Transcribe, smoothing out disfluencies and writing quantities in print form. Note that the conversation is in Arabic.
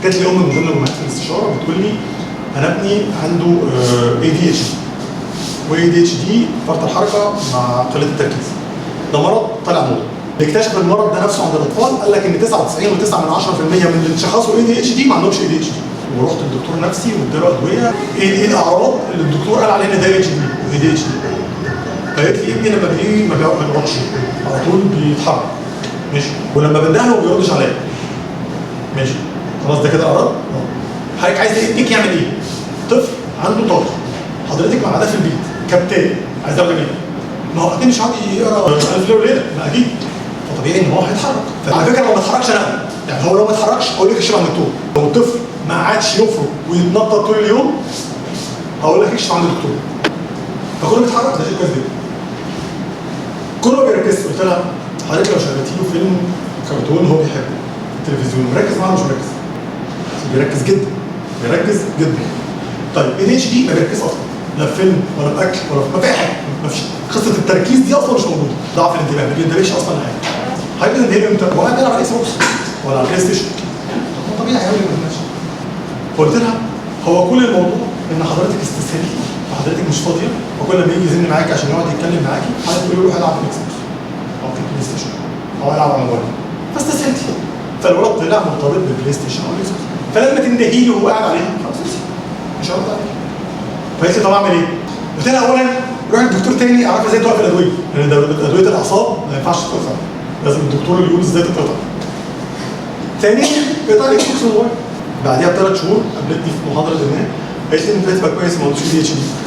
جات لي من ضمن امهات في الاستشاره بتقول لي انا ابني عنده ADHD ADHD فرط الحركه مع قله التركيز. ده مرض طلع موضه. اللي اكتشف المرض ده نفسه عند الاطفال قال لك ان 99.9% من اللي اتشخصوا ADHD ما عندهمش ADHD. ورحت للدكتور نفسي واديله ادويه. ايه الاعراض اللي الدكتور قال عليها ان ده ADHD؟ فقالت لي ابني لما بيجي ما بيقعدش على طول بيتحرك ماشي، ولما بندهله ما بيردش عليا ماشي، خلاص ده كده اعراض. حضرتك عايز ابنك يعمل ايه؟ طفل عنده طاقه، حضرتك معاه في البيت كابتن عايز اعمل ايه؟ ما هو اكيد مش هقعد يقرا الف ليله وليله، ما اكيد، فطبيعي ان هو هيتحرك. على فكره لو ما اتحركش انا يعني هو لو ما اتحركش اقول لك اكشف عند الدكتور. لو الطفل ما قعدش يفرق ويتنطط طول اليوم هقول لك اكشف عند الدكتور. فكله بيتحرك ده شيء كويس جدا. كله ما بيركزش. قلت لها حضرتك لو شغلتي له فيلم كرتون هو بيحبه في التلفزيون مركز معاه مش مركز؟ بيركز جدا، بيركز جدا. طيب ADHD ما بيركزش اصلا لا في فيلم ولا في اكل ولا في حاجه، ما فيش قصه التركيز دي اصلا مش موجوده. ضعف الانتباه ما بينتبهش اصلا لحاجه. حضرتك بتنتبه امتى؟ ولا بيلعب على اكس بوكس ولا على بلاي ستيشن. طب طبيعي هيعمل ما ينتبهش. فقلت لها هو كل الموضوع ان حضرتك استسهلتي وحضرتك مش فاضيه، وكل ما يجي يزن معاكي عشان يقعد يتكلم معاكي حضرتك تقولي له هيلعب في الاكس بوكس او في البلاي ستيشن او هيلعب على الموبايل، فاستسهلتي. فالولد طلع مرتبط بالبلاي ستيشن او الاكس بوكس، فلما تندهي له وهو قاعد عليها خلاص مش هرد عليه. فقالت لي طب اعمل ايه؟ قلت لها اولا روح لدكتور تاني اعرف ازاي توقف الادويه، لان ادويه الاعصاب ما ينفعش تتقطع، لازم الدكتور اللي يقول ازاي تتقطع. ثانيا اقطع الاكس بوكس الموبايل. بعديها ب3 شهور قابلتني في محاضره ما قالت لي انت دلوقتي بقى كويس ما عندوش ADHD.